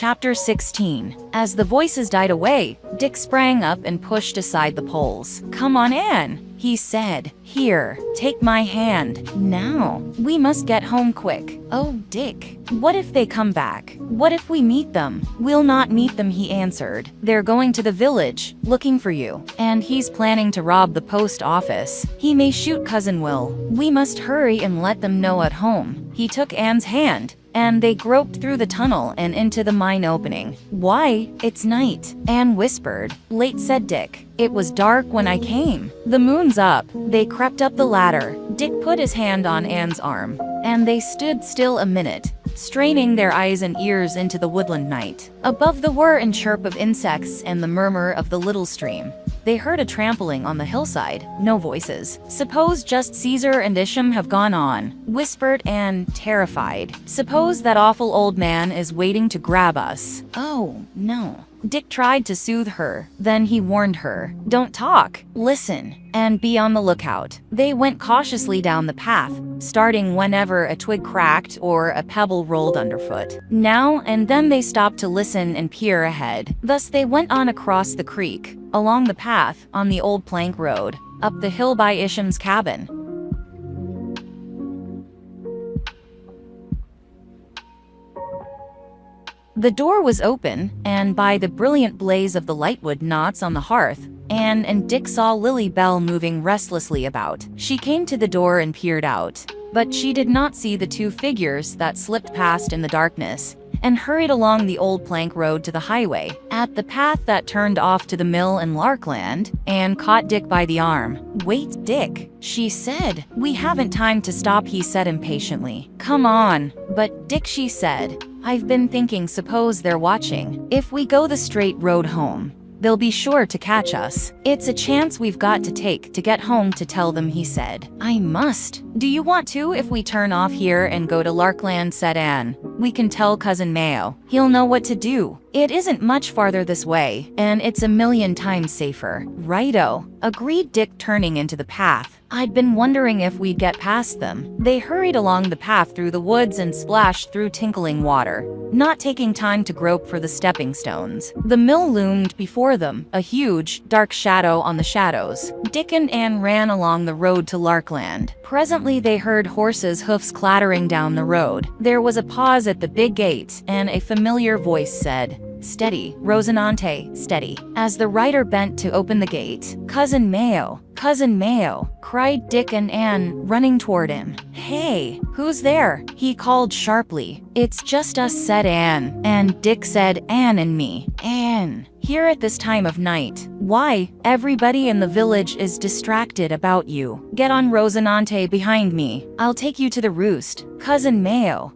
Chapter 16. As the voices died away, Dick sprang up and pushed aside the poles. "Come on, Anne," he said. "Here, take my hand. Now, we must get home quick." "Oh, Dick, what if they come back? What if we meet them?" "We'll not meet them," he answered. "They're going to the village, looking for you. And he's planning to rob the post office. He may shoot Cousin Will. We must hurry and let them know at home." He took Anne's hand, and they groped through the tunnel and into the mine opening. "Why, it's night," Anne whispered. "Late," said Dick. "It was dark when I came." "The moon's up." They crept up the ladder. Dick put his hand on Anne's arm, and they stood still a minute, straining their eyes and ears into the woodland night. Above the whir and chirp of insects and the murmur of the little stream, they heard a trampling on the hillside. No voices. "Suppose just Caesar and Isham have gone on," whispered Anne, terrified. "Suppose that awful old man is waiting to grab us." "Oh, no." Dick tried to soothe her. Then he warned her, "Don't talk. Listen, and be on the lookout." They went cautiously down the path, starting whenever a twig cracked or a pebble rolled underfoot. Now and then they stopped to listen and peer ahead. Thus they went on across the creek, along the path, on the old plank road, up the hill by Isham's cabin. The door was open, and by the brilliant blaze of the lightwood knots on the hearth, Anne and Dick saw Lily Bell moving restlessly about. She came to the door and peered out, but she did not see the two figures that slipped past in the darkness and hurried along the old plank road to the highway. At the path that turned off to the mill and Larkland, Anne caught Dick by the arm. "Wait, Dick," she said. "We haven't time to stop," he said impatiently. "Come on." "But Dick," she said, "I've been thinking, suppose they're watching. If we go the straight road home, they'll be sure to catch us. It's a chance we've got to take to get home to tell them," he said. "I must." "Do you want to if we turn off here and go to Larkland?" said Anne. "We can tell Cousin Mayo. He'll know what to do. It isn't much farther this way, and it's a million times safer." "Righto," agreed Dick, turning into the path. "I'd been wondering if we'd get past them." They hurried along the path through the woods and splashed through tinkling water, not taking time to grope for the stepping stones. The mill loomed before them, a huge, dark shadow on the shadows. Dick and Anne ran along the road to Larkland. Presently they heard horses' hoofs clattering down the road. There was a pause at the big gate, and a familiar voice said, "Steady, Rosinante, steady." As the rider bent to open the gate, "Cousin Mayo, Cousin Mayo," cried Dick and Anne, running toward him. "Hey, who's there?" he called sharply. "It's just us," said Anne. And Dick said, "Anne and me." "Anne, here at this time of night? Why, everybody in the village is distracted about you. Get on, Rosinante, behind me. I'll take you to the roost. Cousin Mayo."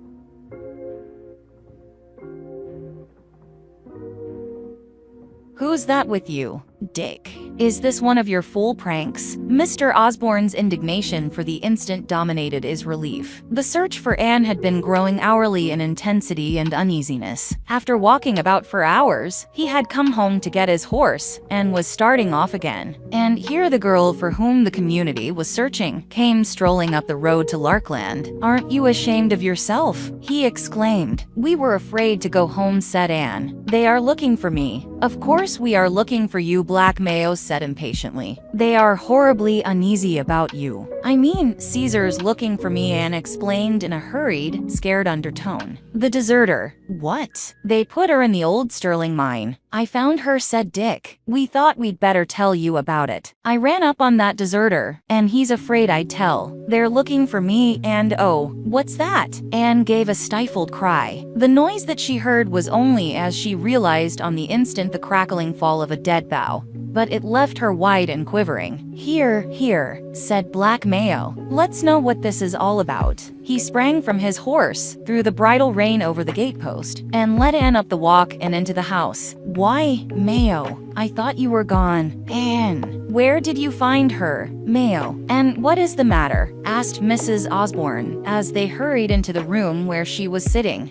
"Who's that with you, Dick? Is this one of your fool pranks?" Mr. Osborne's indignation for the instant dominated his relief. The search for Anne had been growing hourly in intensity and uneasiness. After walking about for hours, he had come home to get his horse and was starting off again. And here the girl for whom the community was searching came strolling up the road to Larkland. "Aren't you ashamed of yourself?" he exclaimed. "We were afraid to go home," said Anne. "They are looking for me." "Of course we are looking for you," Black Mayo said impatiently. "They are horribly uneasy about you." "I mean, Caesar's looking for me," Anne explained in a hurried, scared undertone. "The deserter." "What?" "They put her in the old Sterling mine." "I found her," said Dick. "We thought we'd better tell you about it. I ran up on that deserter, and he's afraid I'd tell. They're looking for me, and oh, what's that?" Anne gave a stifled cry. The noise that she heard was only as she realized on the instant the crackling fall of a dead bough, but it left her white and quivering. Here," said Black Mayo. "Let's know what this is all about." He sprang from his horse, threw the bridle rein over the gatepost, and led Anne up the walk and into the house. "Why, Mayo, I thought you were gone." "Anne, where did you find her, Mayo? And what is the matter?" asked Mrs. Osborne, as they hurried into the room where she was sitting.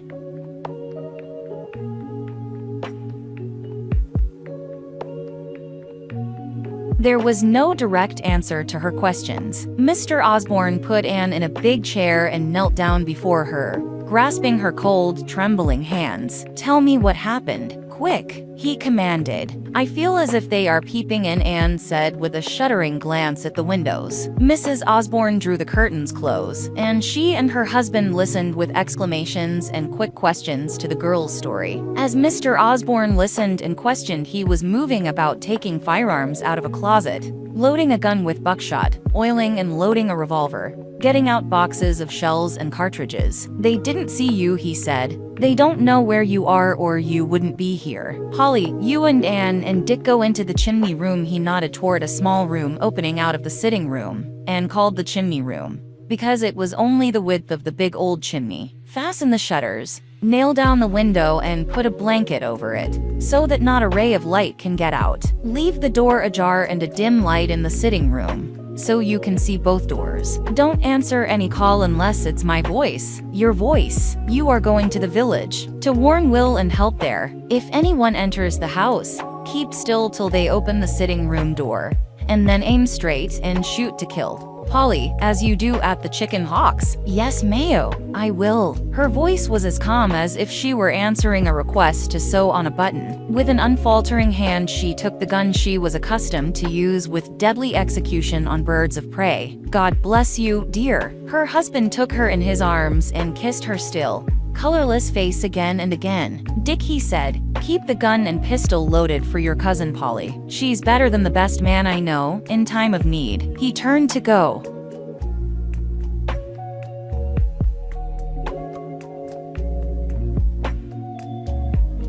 There was no direct answer to her questions. Mr. Osborne put Anne in a big chair and knelt down before her, grasping her cold, trembling hands. "Tell me what happened. Quick," he commanded. "I feel as if they are peeping in," Anne said with a shuddering glance at the windows. Mrs. Osborne drew the curtains close, and she and her husband listened with exclamations and quick questions to the girl's story. As Mr. Osborne listened and questioned, he was moving about, taking firearms out of a closet, loading a gun with buckshot, oiling and loading a revolver, getting out boxes of shells and cartridges. "They didn't see you," he said. "They don't know where you are or you wouldn't be here. Polly, you and Anne and Dick go into the chimney room." He nodded toward a small room opening out of the sitting room, and called the chimney room, because it was only the width of the big old chimney. "Fasten the shutters, nail down the window and put a blanket over it, so that not a ray of light can get out. Leave the door ajar and a dim light in the sitting room, so you can see both doors. Don't answer any call unless it's my voice, your voice. You are going to the village to warn Will and help there. If anyone enters the house, keep still till they open the sitting room door, and then aim straight and shoot to kill. Polly, as you do at the chicken hawks." "Yes, Mayo, I will." Her voice was as calm as if she were answering a request to sew on a button. With an unfaltering hand, she took the gun she was accustomed to use with deadly execution on birds of prey. "God bless you, dear." Her husband took her in his arms and kissed her still, colorless face again and again. "Dick," he said, "keep the gun and pistol loaded for your cousin Polly. She's better than the best man I know, in time of need." He turned to go.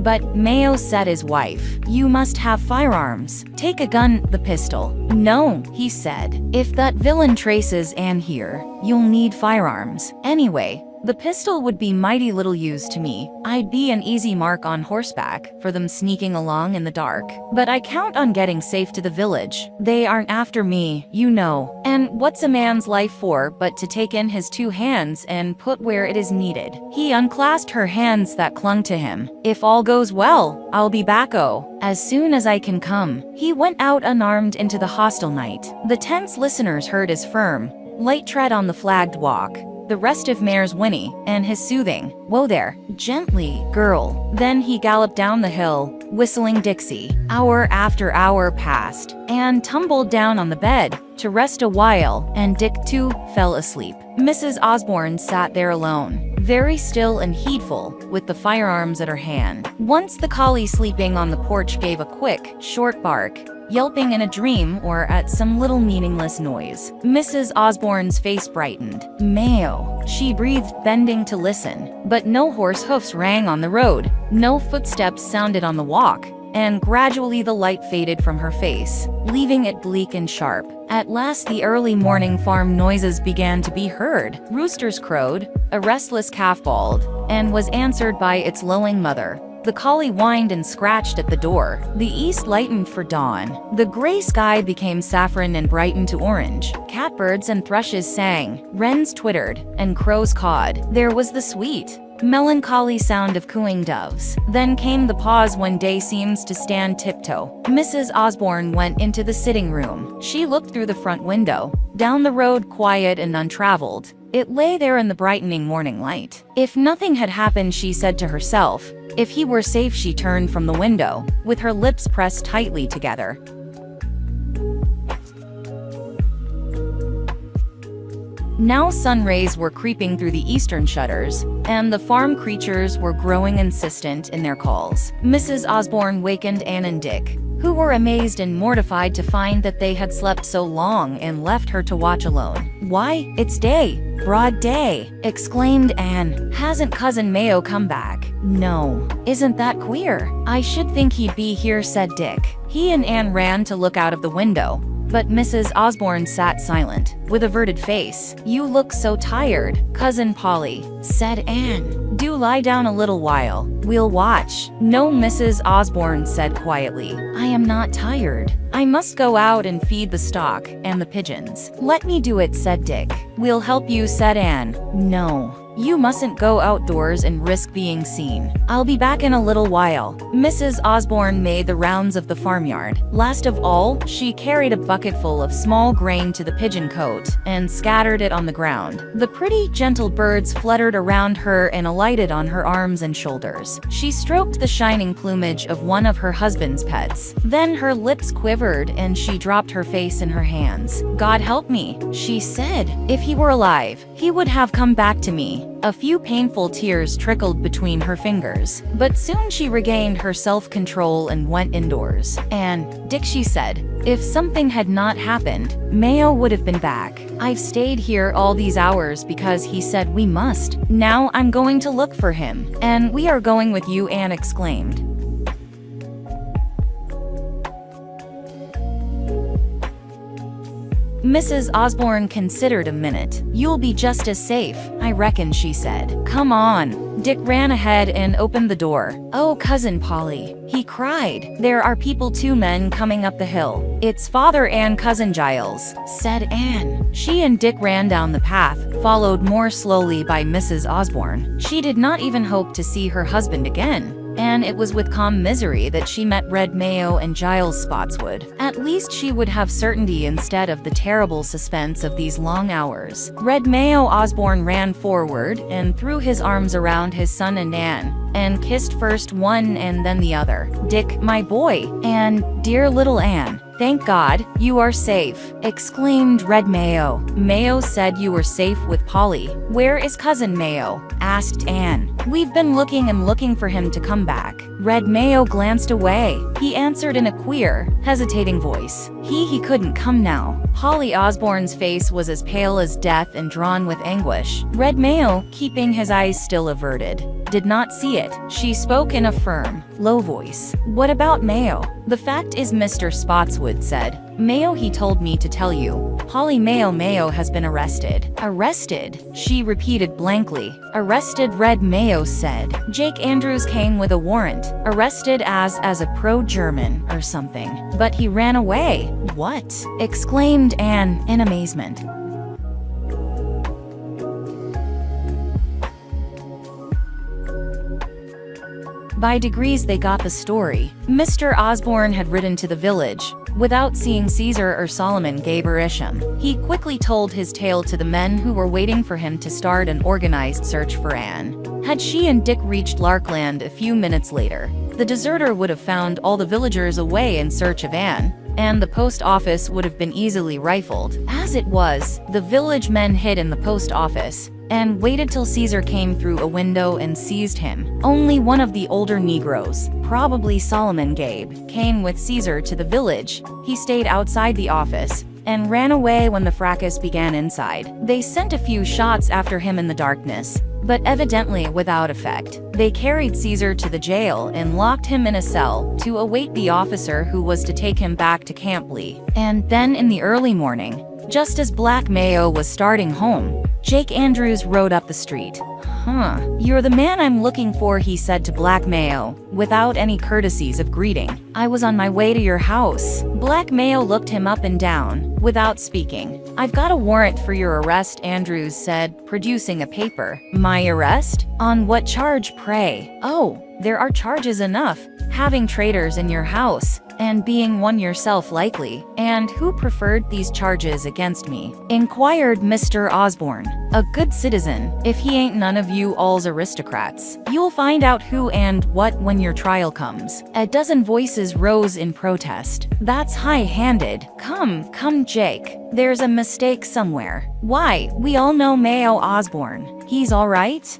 But Mayo said his wife, "You must have firearms. Take a gun, the pistol." "No," he said. "If that villain traces Anne here, you'll need firearms. Anyway, the pistol would be mighty little use to me. I'd be an easy mark on horseback for them sneaking along in the dark. But I count on getting safe to the village. They aren't after me, you know. And what's a man's life for but to take in his two hands and put where it is needed?" He unclasped her hands that clung to him. "If all goes well, I'll be back-o as soon as I can come." He went out unarmed into the hostile night. The tense listeners heard his firm, light tread on the flagged walk, the restive mare's whinny, and his soothing, "Whoa there, gently, girl." Then he galloped down the hill, whistling Dixie. Hour after hour passed. Anne tumbled down on the bed to rest a while, and Dick too fell asleep. Mrs. Osborne sat there alone, very still and heedful, with the firearms at her hand. Once the collie sleeping on the porch gave a quick, short bark, yelping in a dream or at some little meaningless noise. Mrs. Osborne's face brightened. "Mayo," she breathed, bending to listen. But no horse hoofs rang on the road, no footsteps sounded on the walk, and gradually the light faded from her face, leaving it bleak and sharp. At last the early morning farm noises began to be heard. Roosters crowed, a restless calf bawled, and was answered by its lowing mother. The collie whined and scratched at the door. The east lightened for dawn. The gray sky became saffron and brightened to orange. Catbirds and thrushes sang, wrens twittered, and crows cawed. There was the sweet, melancholy sound of cooing doves. Then came the pause when day seems to stand tiptoe. Mrs. Osborne went into the sitting room. She looked through the front window, down the road quiet and untraveled. It lay there in the brightening morning light. If nothing had happened, she said to herself. If he were safe, she turned from the window, with her lips pressed tightly together. Now sun rays were creeping through the eastern shutters, and the farm creatures were growing insistent in their calls. Mrs. Osborne wakened Anne and Dick, who were amazed and mortified to find that they had slept so long, and left her to watch alone. "Why, it's day, broad day!" exclaimed Anne. "Hasn't Cousin Mayo come back?" "No. Isn't that queer? I should think he'd be here," said Dick. He and Anne ran to look out of the window, but Mrs. Osborne sat silent, with averted face. "You look so tired, Cousin Polly," said Anne. "Do lie down a little while. We'll watch." "No," Mrs. Osborne said quietly. "I am not tired. I must go out and feed the stock and the pigeons." "Let me do it," said Dick. "We'll help you," said Anne. "No." You mustn't go outdoors and risk being seen. I'll be back in a little while. Mrs. Osborne made the rounds of the farmyard. Last of all, she carried a bucketful of small grain to the pigeon cote and scattered it on the ground. The pretty, gentle birds fluttered around her and alighted on her arms and shoulders. She stroked the shining plumage of one of her husband's pets. Then her lips quivered and she dropped her face in her hands. God help me, she said. If he were alive, he would have come back to me. A few painful tears trickled between her fingers, but soon she regained her self-control and went indoors. And, Dick, she said, if something had not happened, Mayo would have been back. I've stayed here all these hours because he said we must. Now I'm going to look for him. And we are going with you, Anne exclaimed. Mrs. Osborne considered a minute. You'll be just as safe, I reckon, she said. Come on. Dick ran ahead and opened the door. Oh, Cousin Polly, he cried. There are people, 2 men coming up the hill. It's Father and Cousin Giles, said Anne. She and Dick ran down the path, followed more slowly by Mrs. Osborne. She did not even hope to see her husband again. And it was with calm misery that she met Red Mayo and Giles Spotswood. At least she would have certainty instead of the terrible suspense of these long hours. Red Mayo Osborne ran forward and threw his arms around his son and Anne, and kissed first one and then the other. Dick, my boy, and dear little Anne, thank God, you are safe, exclaimed Red Mayo. Mayo said you were safe with Polly. Where is Cousin Mayo? Asked Anne. We've been looking and looking for him to come back. Red Mayo glanced away. He answered in a queer, hesitating voice. He couldn't come now. Polly Osborne's face was as pale as death and drawn with anguish. Red Mayo, keeping his eyes still averted, did not see it. She spoke in a firm, low voice. What about Mayo? The fact is, Mr. Spotswood said. Mayo, he told me to tell you. Polly Mayo has been arrested. Arrested? She repeated blankly. Arrested, Red Mayo said. Jake Andrews came with a warrant. Arrested as a pro-German or something. But he ran away. What? Exclaimed Anne in amazement. By degrees they got the story. Mr. Osborne had ridden to the village. Without seeing Caesar or Solomon Gaber Isham, he quickly told his tale to the men who were waiting for him to start an organized search for Anne. Had she and Dick reached Larkland a few minutes later, the deserter would have found all the villagers away in search of Anne, and the post office would have been easily rifled. As it was, the village men hid in the post office and waited till Caesar came through a window and seized him. Only one of the older Negroes, probably Solomon Gabe, came with Caesar to the village. He stayed outside the office and ran away when the fracas began inside. They sent a few shots after him in the darkness, but evidently without effect. They carried Caesar to the jail and locked him in a cell to await the officer who was to take him back to Camp Lee. And then in the early morning, just as Black Mayo was starting home, Jake Andrews rode up the street. You're the man I'm looking for, he said to Black Mayo, without any courtesies of greeting. I was on my way to your house. Black Mayo looked him up and down, without speaking. I've got a warrant for your arrest, Andrews said, producing a paper. My arrest? On what charge, pray? Oh, there are charges enough. Having traitors in your house, and being one yourself likely. And who preferred these charges against me? Inquired Mr. Osborne. A good citizen, if he ain't none of you all's aristocrats. You'll find out who and what when your trial comes. A dozen voices rose in protest. That's high-handed. Come, Jake. There's a mistake somewhere. Why, we all know Mayo Osborne. He's all right?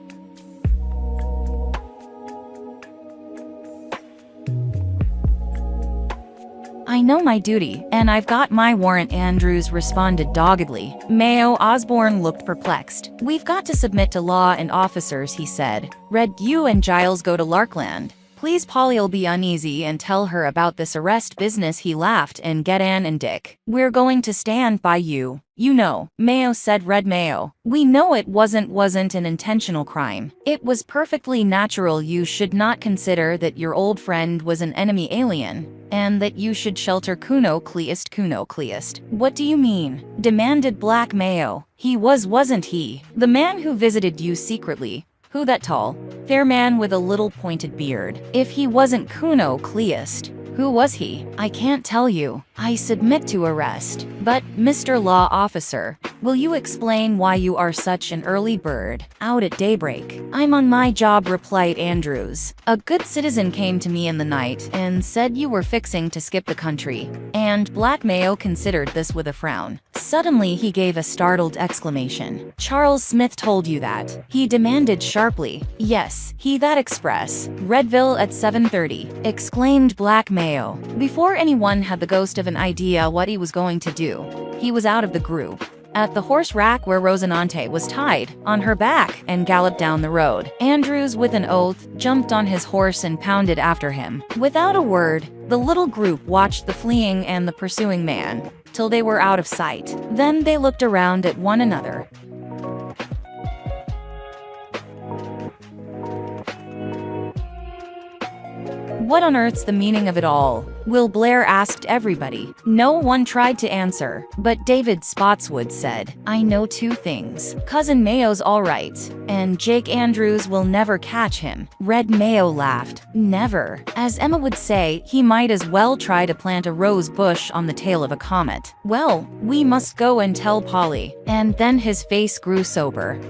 I know my duty, and I've got my warrant, Andrews responded doggedly. Mayo Osborne looked perplexed. We've got to submit to law and officers, he said. Red, you and Giles go to Larkland. Please Polly'll be uneasy and tell her about this arrest business. He laughed and get Ann and Dick. We're going to stand by you. You know, Mayo said Red Mayo. We know it wasn't an intentional crime. It was perfectly natural. You should not consider that your old friend was an enemy alien, and that you should shelter Kuno Kleist. What do you mean? Demanded Black Mayo. He wasn't he? The man who visited you secretly. Who that tall, fair man with a little pointed beard? If he wasn't Kuno Kleist, who was he? I can't tell you. I submit to arrest. But, Mr. Law Officer, will you explain why you are such an early bird, out at daybreak? I'm on my job, replied Andrews. A good citizen came to me in the night and said you were fixing to skip the country. And Black Mayo considered this with a frown. Suddenly he gave a startled exclamation. Charles Smith told you that? He demanded sharply. Yes, he that express. Redville at 7:30, exclaimed Black Mayo. Before anyone had the ghost of an idea what he was going to do, he was out of the group, at the horse rack where Rosinante was tied, on her back, and galloped down the road. Andrews, with an oath, jumped on his horse and pounded after him. Without a word, the little group watched the fleeing and the pursuing man, till they were out of sight. Then they looked around at one another. What on earth's the meaning of it all? Will Blair asked everybody. No one tried to answer, but David Spotswood said, I know two things. Cousin Mayo's all right, and Jake Andrews will never catch him. Red Mayo laughed. Never. As Emma would say, he might as well try to plant a rose bush on the tail of a comet. Well, we must go and tell Polly. And then his face grew sober.